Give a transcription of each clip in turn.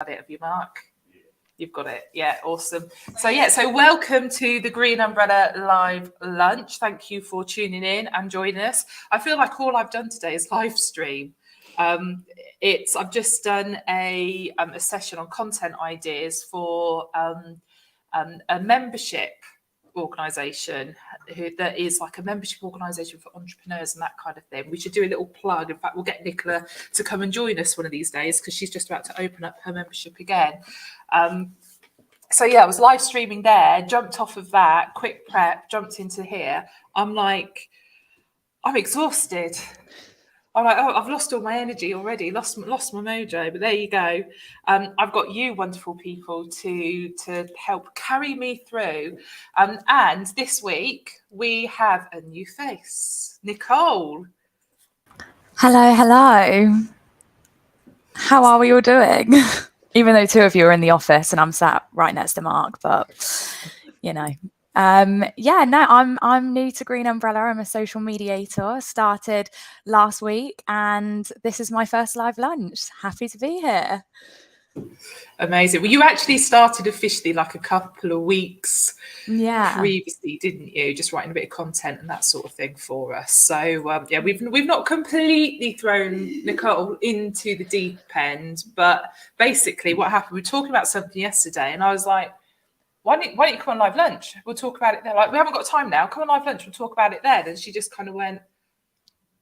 Have you, Mark? You've got it. Yeah, awesome. So welcome to the Green Umbrella Live Lunch. Thank you for tuning in and joining us. I feel like all I've done today is live stream. I've just done a session on content ideas for a membership organisation that is like a membership organisation for entrepreneurs and that kind of thing. We should do a little plug. In fact, we'll get Nicola to come and join us one of these days because she's just about to open up her membership again. I was live streaming there, jumped off of that, quick prep, jumped into here. I'm exhausted. I'm like, oh, I've lost all my energy already, lost my mojo, but there you go. I've got you wonderful people to help carry me through. And this week we have a new face, Nicole. Hello. How are we all doing? Even though two of you are in the office and I'm sat right next to Mark, but you know. I'm new to Green Umbrella. I'm a social mediator. Started last week and this is my first live lunch. Happy to be here. Amazing. Well, you actually started officially like a couple of weeks previously, didn't you? Just writing a bit of content and that sort of thing for us. So we've not completely thrown Nicole into the deep end, but basically what happened, we were talking about something yesterday and I was like, why don't you come on live lunch? We'll talk about it there. Like, we haven't got time now. Come on live lunch. We'll talk about it there. And she just kind of went,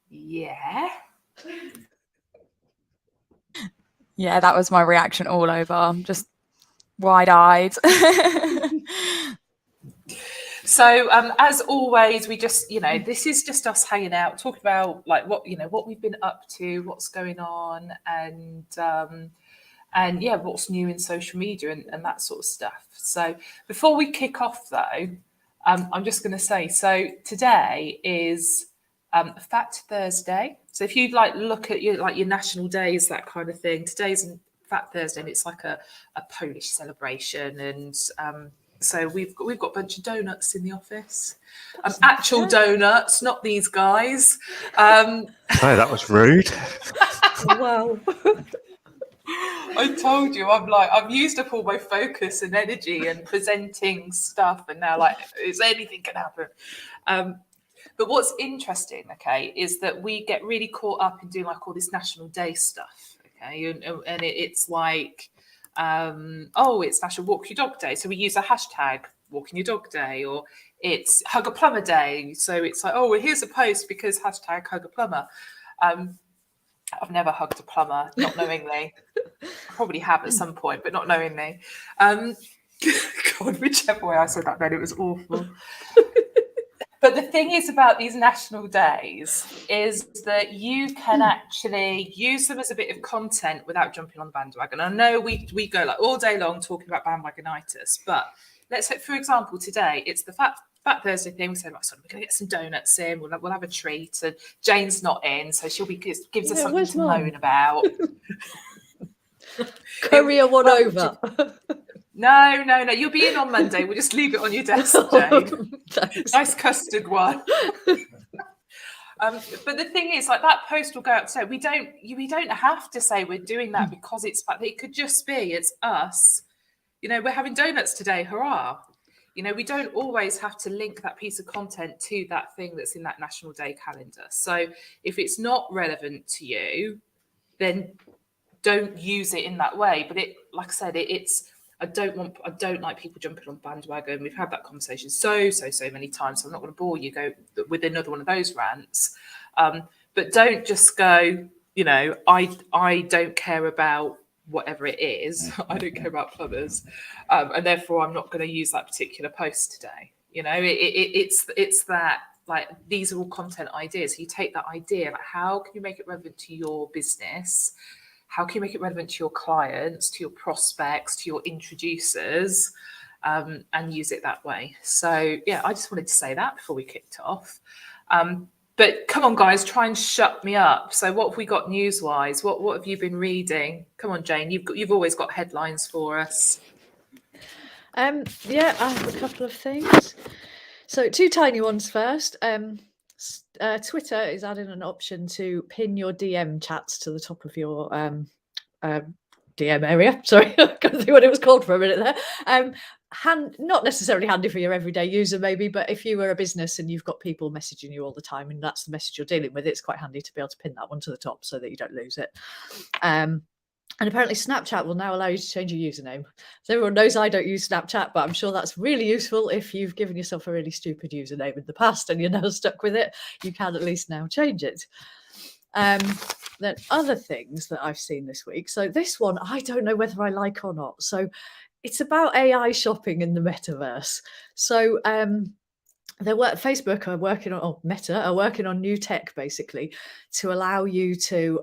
yeah. Yeah, that was my reaction all over. Just wide-eyed. So as always, we just, this is just us hanging out, talking about like what we've been up to, what's going on, and what's new in social media and that sort of stuff. So before we kick off though, I'm just going to say, so today is Fat Thursday. So if you'd look at your national days, that kind of thing, today's Fat Thursday and it's like a Polish celebration. And so we've got a bunch of donuts in the office, actual donuts, not these guys. Oh, that was rude. Wow. I told you, I've used up all my focus and energy and presenting stuff, and now anything can happen. But what's interesting, okay, is that we get really caught up in doing all this National Day stuff, okay, and it's like, it's National Walk Your Dog Day, so we use a hashtag Walking Your Dog Day, or it's Hug a Plumber Day, so it's like, oh, well, here's a post because hashtag Hug a Plumber. I've never hugged a plumber, not knowingly. I probably have at some point, but not knowingly. God, whichever way I said that then, it was awful. But the thing is about these national days is that you can actually use them as a bit of content without jumping on the bandwagon. I know we go all day long talking about bandwagonitis, but let's say, for example, today it's the Fat Thursday thing. We say, we're going to get some donuts in. We'll have a treat. And Jane's not in, so she'll gives us something to moan about. Courier one over. No. You'll be in on Monday. We'll just leave it on your desk, Jane. Nice custard one. But the thing is, that post will go out. So we don't have to say we're doing that because it's it could just be it's us. We're having donuts today. Hurrah! We don't always have to link that piece of content to that thing that's in that National Day calendar. So if it's not relevant to you, then don't use it in that way. But like I said, I don't like people jumping on bandwagon. We've had that conversation so many times. So I'm not going to bore you with another one of those rants. But don't just go, I don't care about whatever it is. I don't care about plumbers, and therefore I'm not going to use that particular post today. It's that these are all content ideas. You take that idea, how can you make it relevant to your business? How can you make it relevant to your clients, to your prospects, to your introducers, and use it that way? So yeah, I just wanted to say that before we kicked off. But come on, guys, try and shut me up. So what have we got news-wise? What have you been reading? Come on, Jane, you've always got headlines for us. I have a couple of things. So two tiny ones first. Twitter is adding an option to pin your DM chats to the top of your DM area. Sorry, I couldn't think what it was called for a minute there. Not necessarily handy for your everyday user, maybe, but if you were a business and you've got people messaging you all the time and that's the message you're dealing with, it's quite handy to be able to pin that one to the top so that you don't lose it. And apparently Snapchat will now allow you to change your username. So everyone knows I don't use Snapchat, but I'm sure that's really useful if you've given yourself a really stupid username in the past and you're now stuck with it. You can at least now change it. Then other things that I've seen this week. So this one, I don't know whether I like or not. So it's about AI shopping in the metaverse. So Facebook are working on, or Meta are working on new tech basically to allow you to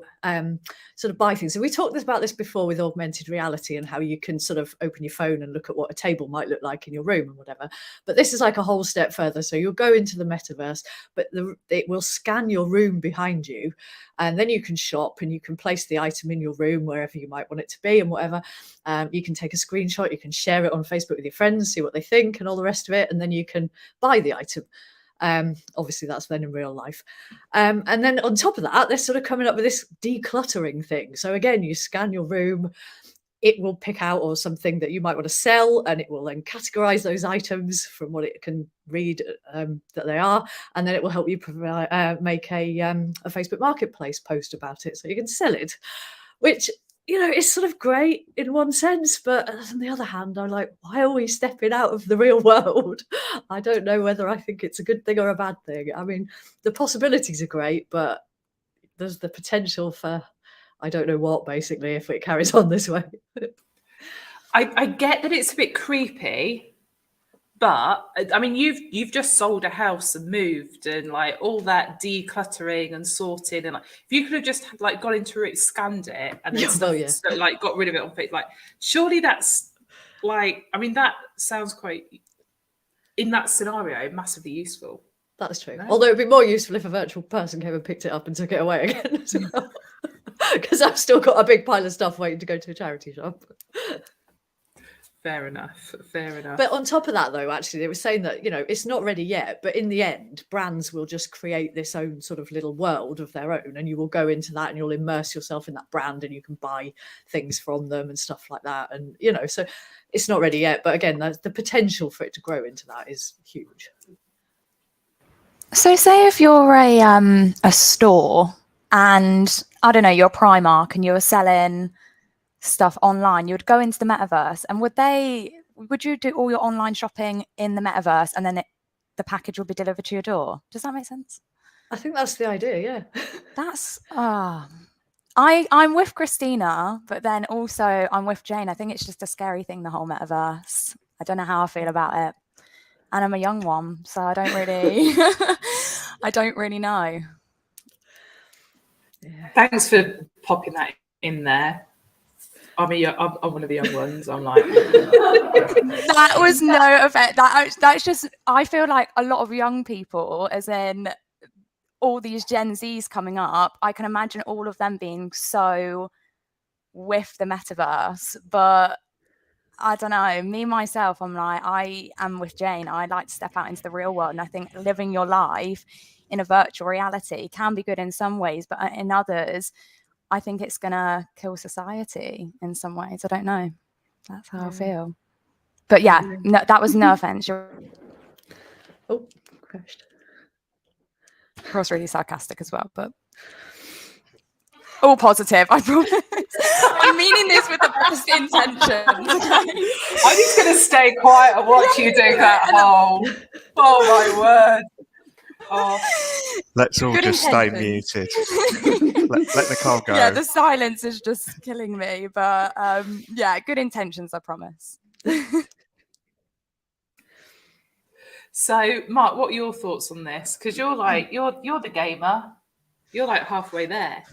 sort of buy things. So we talked about this before with augmented reality and how you can sort of open your phone and look at what a table might look like in your room and whatever. But this is like a whole step further. So you'll go into the metaverse, but it will scan your room behind you, and then you can shop and you can place the item in your room wherever you might want it to be and whatever. You can take a screenshot, you can share it on Facebook with your friends, see what they think and all the rest of it, and then you can buy the item. Obviously that's then in real life. And then on top of that, they're sort of coming up with this decluttering thing. So again, you scan your room, it will pick out or something that you might want to sell, and it will then categorize those items from what it can read that they are, and then it will help you make a Facebook Marketplace post about it so you can sell it, which, you know, it's sort of great in one sense, but on the other hand, I'm like, why are we stepping out of the real world? I don't know whether I think it's a good thing or a bad thing. I mean, the possibilities are great, but there's the potential for I don't know what, basically, if it carries on this way. I get that it's a bit creepy, but I mean, you've just sold a house and moved and like all that decluttering and sorting, and like if you could have just like gone into it, scanned it, and then so, like got rid of it on Facebook, like surely that's like, I mean, that sounds quite, in that scenario, massively useful. That's true. No? Although it'd be more useful if a virtual person came and picked it up and took it away again as well. Because I've still got a big pile of stuff waiting to go to a charity shop. Fair enough. Fair enough. But on top of that, though, actually, they were saying that, you know, it's not ready yet, but in the end, brands will just create this own sort of little world of their own, and you will go into that and you'll immerse yourself in that brand and you can buy things from them and stuff like that. And, you know, so it's not ready yet. But again, the potential for it to grow into that is huge. So say if you're a store and, I don't know, you're Primark and you're selling stuff online, you would go into the metaverse, and would you do all your online shopping in the metaverse and then the package will be delivered to your door? Does that make sense? I think that's the idea, yeah. That's I'm with Christina, but then also I'm with Jane. I think it's just a scary thing, the whole metaverse. I don't know how I feel about it. And I'm a young one, so I don't really I don't really know. Yeah. Thanks for popping that in there. I'm one of the young ones. I'm like that was no effect. That's just, I feel like a lot of young people, as in all these Gen Zs coming up, I can imagine all of them being so with the metaverse. But I don't know, me myself, I'm like, I am with Jane. I like to step out into the real world, and I think living your life in a virtual reality can be good in some ways, but in others, I think it's gonna kill society in some ways. I don't know. That's how I feel. But yeah, no, that was no offense. Oh, crashed. I was really sarcastic as well, but all positive, I promise. I'm meaning this with the best intentions. I'm just going to stay quiet and watch you do that. Oh my word. Oh. Let's all good just intentions. Stay muted. let Nicole go. Yeah, the silence is just killing me. But yeah, good intentions, I promise. So, Mark, what are your thoughts on this? Because you're like you're the gamer. You're like halfway there.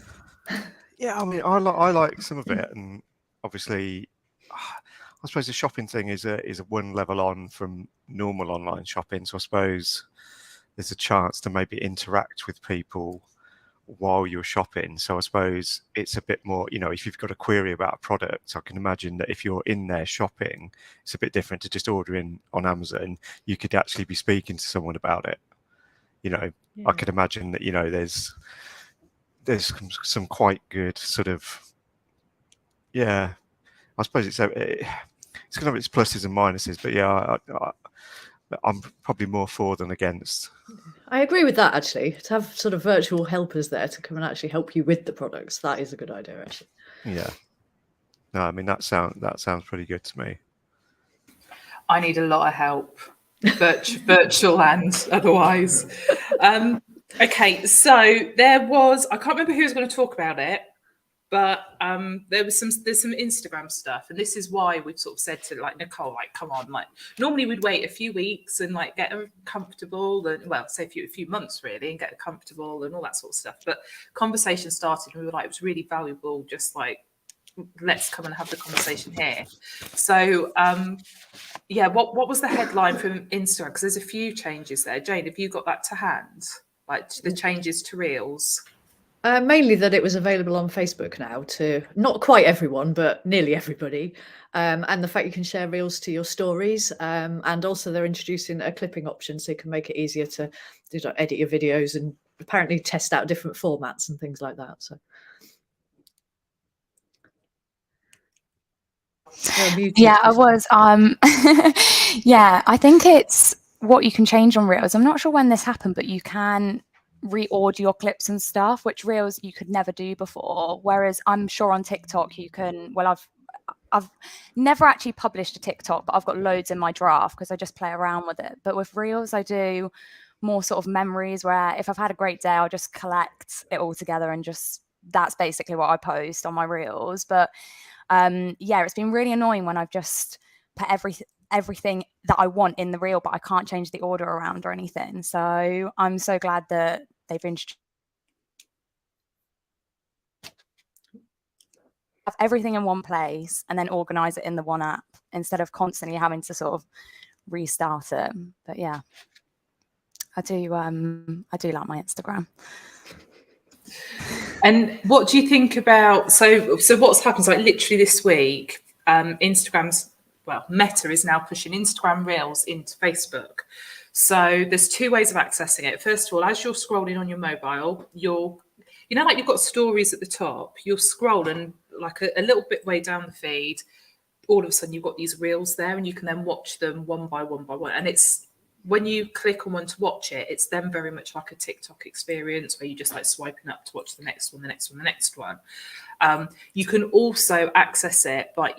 Yeah, I mean, I like some of it, and obviously, I suppose the shopping thing is a one level on from normal online shopping. So I suppose there's a chance to maybe interact with people while you're shopping. So I suppose it's a bit more, you know, if you've got a query about a product, I can imagine that if you're in there shopping, it's a bit different to just ordering on Amazon. You could actually be speaking to someone about it. You know, yeah. I could imagine that, you know, there's some quite good sort of, yeah, I suppose it's going to have its pluses and minuses, but yeah, I'm probably more for than against. I agree with that, actually. To have sort of virtual helpers there to come and actually help you with the products, that is a good idea, actually. Yeah. No, I mean, that sounds pretty good to me. I need a lot of help, virtual and otherwise. Okay, so I can't remember who was going to talk about it, but there's some Instagram stuff, and this is why we've sort of said to like Nicole, like, come on, like normally we'd wait a few weeks and like get her comfortable, and well, say a few months really, and get her comfortable and all that sort of stuff. But conversation started, and we were like, it was really valuable, just like, let's come and have the conversation here. So yeah, what was the headline from Instagram? Because there's a few changes there. Jane, have you got that to hand? Like the changes to Reels? Mainly that it was available on Facebook now to not quite everyone, but nearly everybody. And the fact you can share Reels to your stories. And also they're introducing a clipping option so you can make it easier to edit your videos and apparently test out different formats and things like that. So. Yeah, I was. Yeah, I think it's what you can change on Reels. I'm not sure when this happened, but you can reorder your clips and stuff, which Reels you could never do before. Whereas I'm sure on TikTok you can. Well, I've never actually published a TikTok, but I've got loads in my draft because I just play around with it. But with Reels, I do more sort of memories where if I've had a great day, I'll just collect it all together and just that's basically what I post on my Reels. But yeah, it's been really annoying when I've just put everything that I want in the reel, but I can't change the order around or anything. So I'm so glad that they've introduced everything in one place and then organize it in the one app instead of constantly having to sort of restart it. But yeah, I do like my Instagram. And what do you think about so what's happened? Like literally this week, Meta is now pushing Instagram Reels into Facebook. So there's two ways of accessing it. First of all, as you're scrolling on your mobile, like you've got stories at the top, you'll scroll and like a little bit way down the feed, all of a sudden you've got these reels there and you can then watch them one by one by one. And it's when you click on one to watch it, it's then very much like a TikTok experience where you just like swiping up to watch the next one, the next one, the next one. You can also access it by,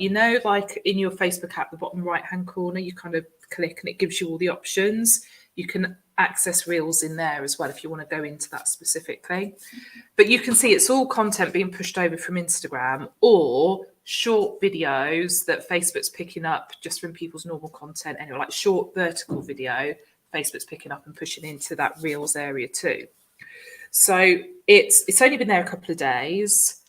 like in your Facebook app, the bottom right-hand corner, you kind of click and it gives you all the options. You can access Reels in there as well if you want to go into that specifically. But you can see it's all content being pushed over from Instagram or short videos that Facebook's picking up just from people's normal content. Anyway, like short vertical video, Facebook's picking up and pushing into that Reels area too. So it's only been there a couple of days.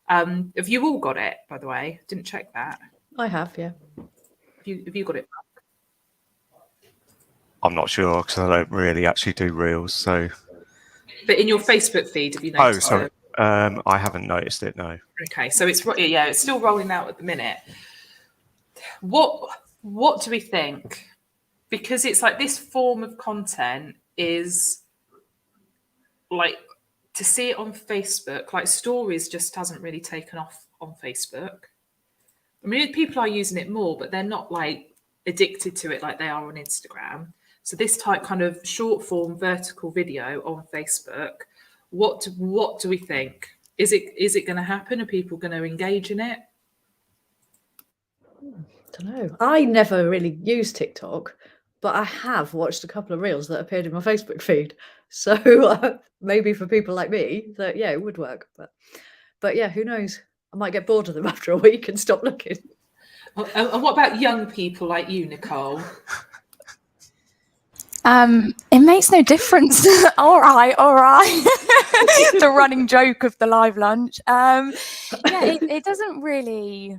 Have you all got it, by the way? Didn't check that. I have, yeah. Have you got it? I'm not sure because I don't really actually do Reels. So, but in your Facebook feed, have you noticed? Oh, sorry. I haven't noticed it. No. Okay, so it's still rolling out at the minute. What do we think? Because it's like this form of content is like to see it on Facebook. Like stories just hasn't really taken off on Facebook. I mean, people are using it more, but they're not like addicted to it like they are on Instagram. So this type kind of short form vertical video on Facebook, what do we think? Is it going to happen? Are people going to engage in it? I don't know. I never really use TikTok, but I have watched a couple of Reels that appeared in my Facebook feed. So maybe for people like me, that it would work. But yeah, who knows? I might get bored of them after a week and stop looking. And what about young people like you, Nicole? It makes no difference. all right. The running joke of the live lunch. It doesn't really.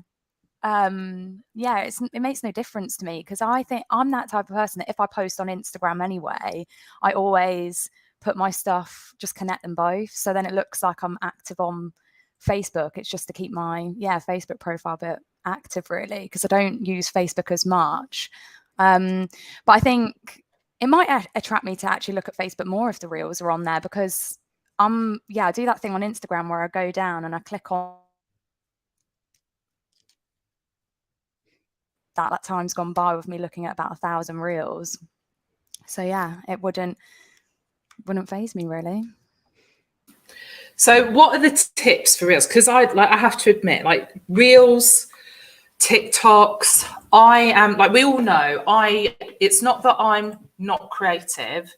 It makes no difference to me because I think I'm that type of person that if I post on Instagram anyway, I always put my stuff, just connect them both. So then it looks like I'm active on Facebook. It's just to keep my Facebook profile a bit active really because I don't use Facebook as much. But I think it might attract me to actually look at Facebook more if the Reels are on there because I do that thing on Instagram where I go down and I click on that time's gone by with me looking at about 1,000 reels. So yeah, it wouldn't faze me really. So what are the tips for reels? Because I have to admit, like reels, TikToks, I am, like we all know, it's not that I'm not creative.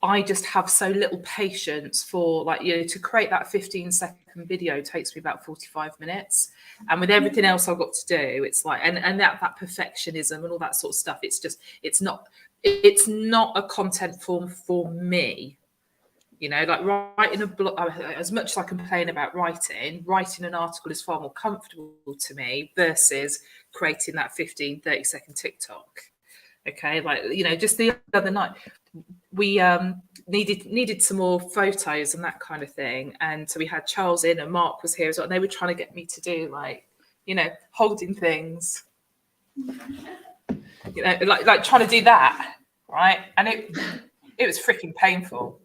I just have so little patience for, like, you know, to create that 15-second video takes me about 45 minutes. And with everything else I've got to do, it's like, and that perfectionism and all that sort of stuff, it's not a content form for me. You know, like writing a blog, as much as I complain about writing an article is far more comfortable to me versus creating that 30-second TikTok. Okay, like, you know, just the other night, we needed some more photos and that kind of thing. And so we had Charles in and Mark was here as well. And they were trying to get me to do, like, you know, holding things, you know, like trying to do that, right? And it was freaking painful.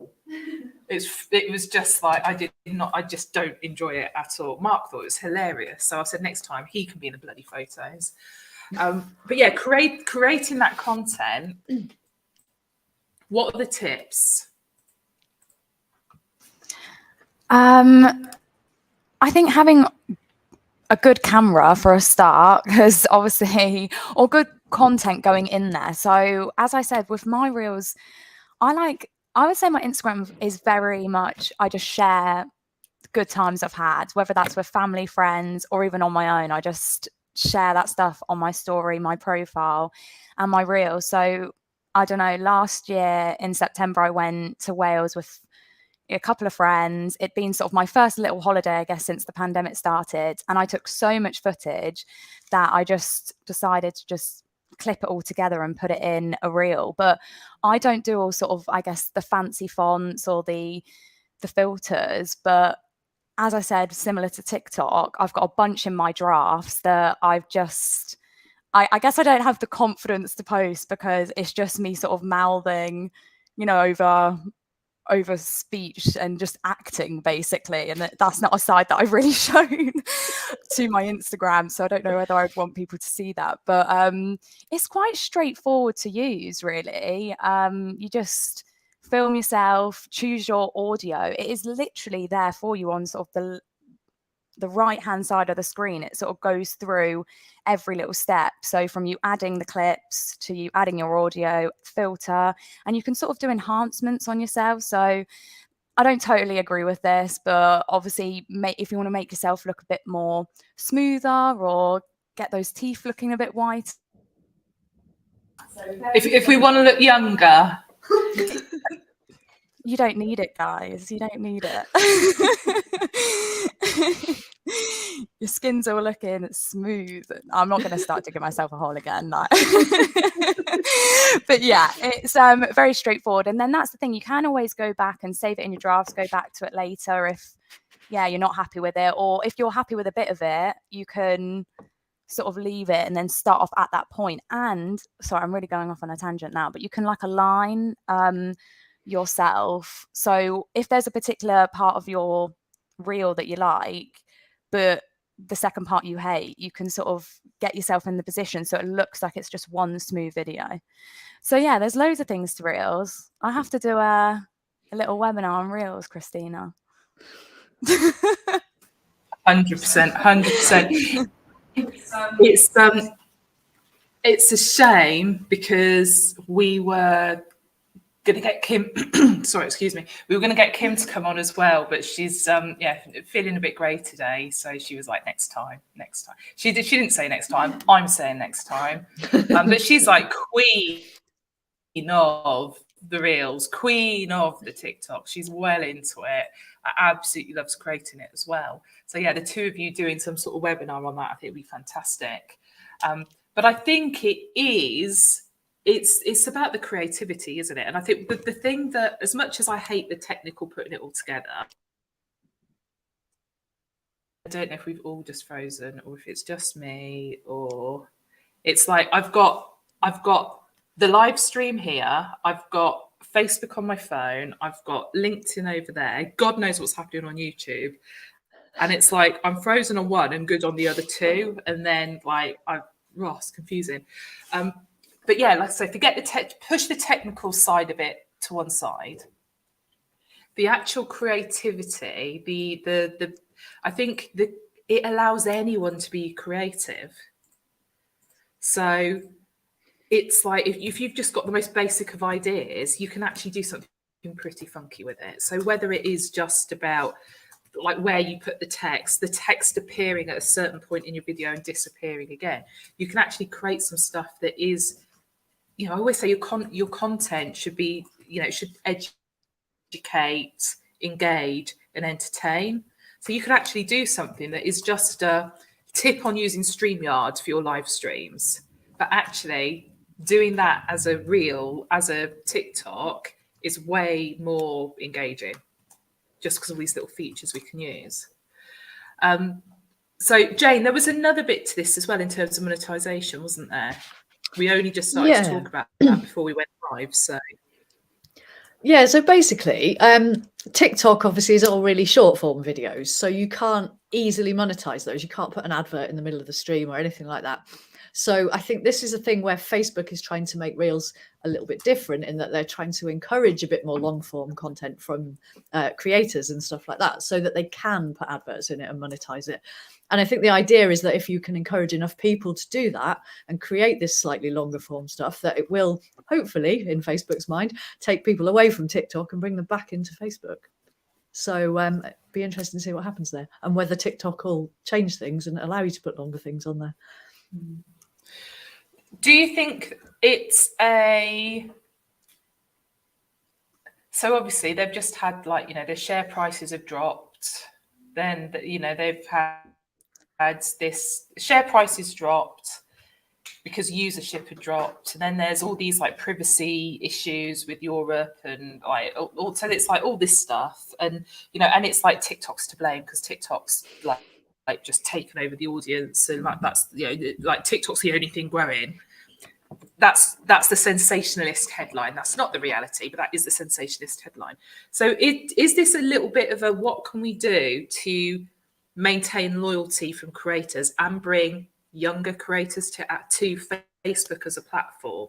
It was just like, I just don't enjoy it at all. Mark thought it was hilarious. So I said, next time he can be in the bloody photos. But yeah, creating that content. What are the tips? I think having a good camera for a start, because obviously, or good content going in there. So as I said, with my reels, I would say my Instagram is very much, I just share good times I've had, whether that's with family, friends, or even on my own. I just share that stuff on my story, my profile, and my reel. So I don't know, last year in September, I went to Wales with a couple of friends. It'd been sort of my first little holiday, I guess, since the pandemic started. And I took so much footage that I just decided to just clip it all together and put it in a reel. But I don't do all sort of, I guess, the fancy fonts or the filters. But as I said, similar to TikTok, I've got a bunch in my drafts that I've just, I guess I don't have the confidence to post because it's just me sort of mouthing, you know, over speech and just acting basically, and that's not a side that I've really shown to my Instagram, so I don't know whether I'd want people to see that. But it's quite straightforward to use, really. You just film yourself, choose your audio. It is literally there for you on sort of the right hand side of the screen. It sort of goes through every little step. So from you adding the clips to you adding your audio, filter, and you can sort of do enhancements on yourself. So I don't totally agree with this, but obviously if you want to make yourself look a bit more smoother or get those teeth looking a bit white. If we want to look younger. You don't need it, guys. You don't need it. Your skin's all looking smooth. I'm not going to start digging myself a hole again. No. But yeah, it's very straightforward. And then that's the thing. You can always go back and save it in your drafts, go back to it later if, yeah, you're not happy with it. Or if you're happy with a bit of it, you can sort of leave it and then start off at that point. And sorry, I'm really going off on a tangent now, but you can like align yourself. So if there's a particular part of your reel that you like, but the second part you hate, you can sort of get yourself in the position so it looks like it's just one smooth video. So yeah, there's loads of things to reels. I have to do a little webinar on reels, Christina. 100%. It's a shame because we were going to get Kim we were going to get Kim to come on as well, but she's feeling a bit grey today, so she was like next time. She didn't say next time, I'm saying next time. But she's like queen of the reels, queen of the TikTok. She's well into it. I absolutely loves creating it as well. So yeah, the two of you doing some sort of webinar on that, I think would be fantastic. But I think it's about the creativity, isn't it? And I think the thing that, as much as I hate the technical putting it all together, I don't know if we've all just frozen or if it's just me, or it's like I've got the live stream here, I've got Facebook on my phone, I've got LinkedIn over there, God knows what's happening on YouTube, and it's like I'm frozen on one and good on the other two, and then like Ross, confusing. But yeah, like I say, forget push the technical side of it to one side. The actual creativity, the I think it allows anyone to be creative. So it's like if you've just got the most basic of ideas, you can actually do something pretty funky with it. So whether it is just about like where you put the text appearing at a certain point in your video and disappearing again, you can actually create some stuff that is, I always say your content should be, it should educate, engage, and entertain. So you can actually do something that is just a tip on using StreamYard for your live streams, but actually doing that as a reel, as a TikTok, is way more engaging, just because of these little features we can use. So Jane, there was another bit to this as well in terms of monetization, wasn't there? We only just started to talk about that before we went live. So yeah, so basically, TikTok obviously is all really short form videos, so you can't easily monetize those. You can't put an advert in the middle of the stream or anything like that. So I think this is a thing where Facebook is trying to make Reels a little bit different, in that they're trying to encourage a bit more long form content from creators and stuff like that, so that they can put adverts in it and monetize it. And I think the idea is that if you can encourage enough people to do that and create this slightly longer form stuff, that it will hopefully, in Facebook's mind, take people away from TikTok and bring them back into Facebook. So it'd be interesting to see what happens there, and whether TikTok will change things and allow you to put longer things on there. Do you think it's so obviously they've just had, like, their share prices have dropped, then they've had this share prices dropped because usership had dropped, and then there's all these like privacy issues with Europe, and like so it's like all this stuff, and and it's like TikTok's to blame because TikTok's like just taken over the audience, and like that's like TikTok's the only thing growing. That's the sensationalist headline. That's not the reality, but that is the sensationalist headline. So is this a little bit of a what can we do to maintain loyalty from creators and bring younger creators to Facebook as a platform?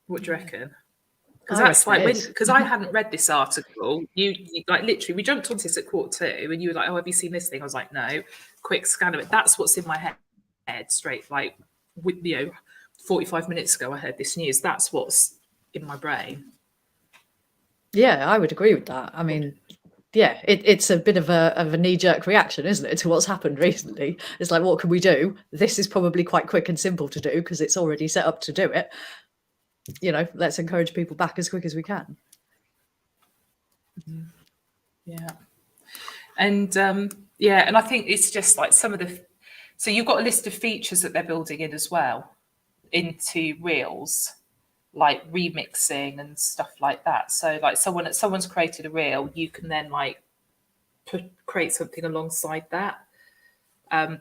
What do you reckon? Because that's like because I hadn't read this article. You like literally we jumped onto this at 2:15, and you were like, "Oh, have you seen this thing?" I was like, "No." Quick scan of it. That's what's in my head straight. Like with 45 minutes ago, I heard this news. That's what's in my brain. Yeah, I would agree with that. I mean, yeah, it's a bit of a knee-jerk reaction, isn't it, to what's happened recently? It's like, what can we do? This is probably quite quick and simple to do because it's already set up to do it. Let's encourage people back as quick as we can. Yeah. And and I think it's just like some of the. So you've got a list of features that they're building in as well into Reels, like remixing and stuff like that. So like someone's created a reel, you can then like create something alongside that,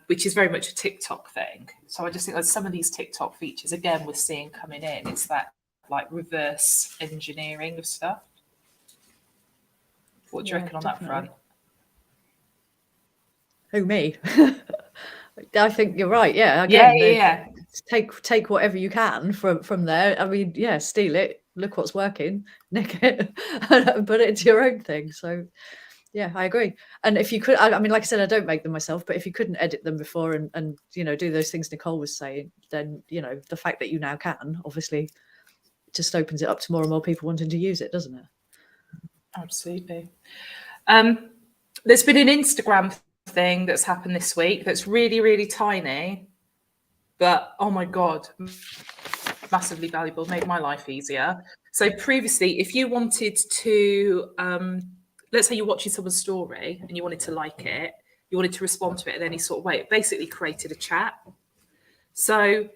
which is very much a TikTok thing. So I just think that some of these TikTok features, again, we're seeing coming in. It's that like reverse engineering of stuff. What do you reckon on that front? Who, me? I think you're right. Yeah. Again, take whatever you can from there. I mean, yeah, steal it. Look what's working. Nick it and put it into your own thing. So, yeah, I agree. And if you could, I mean, like I said, I don't make them myself, but if you couldn't edit them before and do those things Nicole was saying, then the fact that you now can obviously just opens it up to more and more people wanting to use it, doesn't it? Absolutely. There's been an Instagram thing that's happened this week that's really, really tiny, but oh my god, massively valuable, made my life easier. So previously, if you wanted to let's say you're watching someone's story and you wanted to like it, you wanted to respond to it in any sort of way, it basically created a chat. So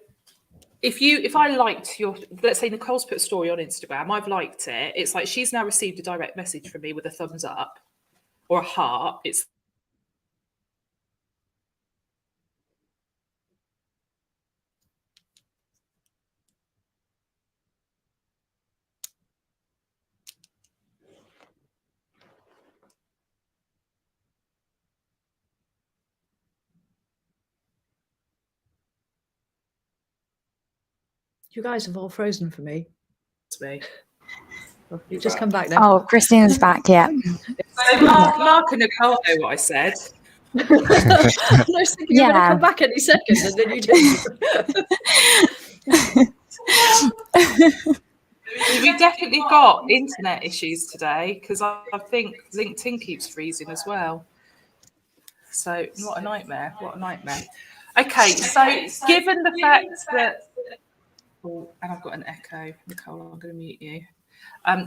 if I liked let's say Nicole's put a story on Instagram, I've liked it, it's like she's now received a direct message from me with a thumbs up or a heart. It's You guys have all frozen for me. It's me. You've just come back now. Oh, Christine's back. Yeah. So Mark and Nicole know what I said. I was thinking you're going to Yeah. come back any second, and then you didn't. We definitely got internet issues today because I think LinkedIn keeps freezing as well. So what a nightmare! What a nightmare. Okay, so given the fact that, oh, and I've got an echo, Nicole, I'm going to mute you.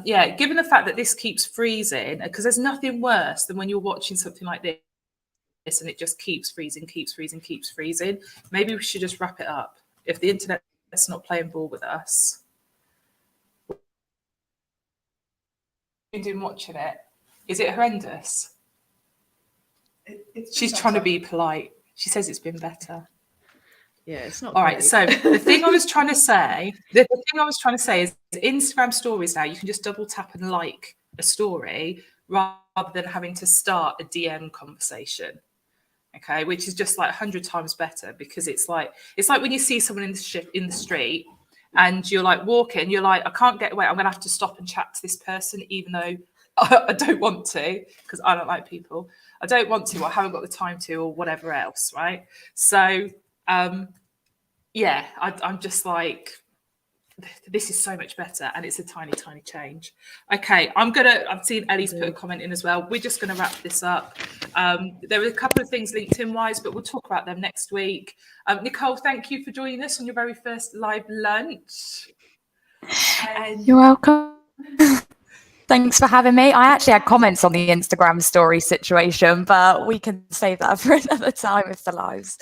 Yeah, given the fact that this keeps freezing, because there's nothing worse than when you're watching something like this and it just keeps freezing, keeps freezing, keeps freezing. Maybe we should just wrap it up. If the internet's not playing ball with us. Been doing watching it. Is it horrendous? She's trying to be polite. She says it's been better. Yeah, it's not. All right. So the thing I was trying to say, is Instagram stories now. You can just double tap and like a story rather than having to start a DM conversation. Okay, which is just like 100 times better because it's like when you see someone in the street and you're like walking, you're like, I can't get away. I'm going to have to stop and chat to this person, even though I don't want to, because I don't like people. I don't want to, or I haven't got the time to, or whatever else, right? So, yeah, I'm just like, this is so much better, and it's a tiny, tiny change. Okay, I've seen Ellie's put a comment in as well. We're just going to wrap this up. There were a couple of things LinkedIn-wise, but we'll talk about them next week. Nicole, thank you for joining us on your very first live lunch. You're welcome. Thanks for having me. I actually had comments on the Instagram story situation, but we can save that for another time if the live's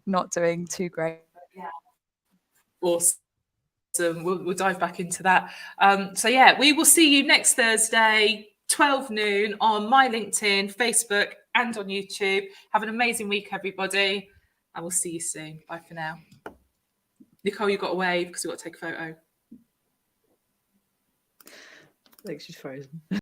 not doing too great. Awesome. We'll dive back into that. So yeah, we will see you next Thursday, 12 noon on my LinkedIn, Facebook, and on YouTube. Have an amazing week, everybody. I will see you soon. Bye for now. Nicole, you got to wave because we've got to take a photo. I think she's frozen.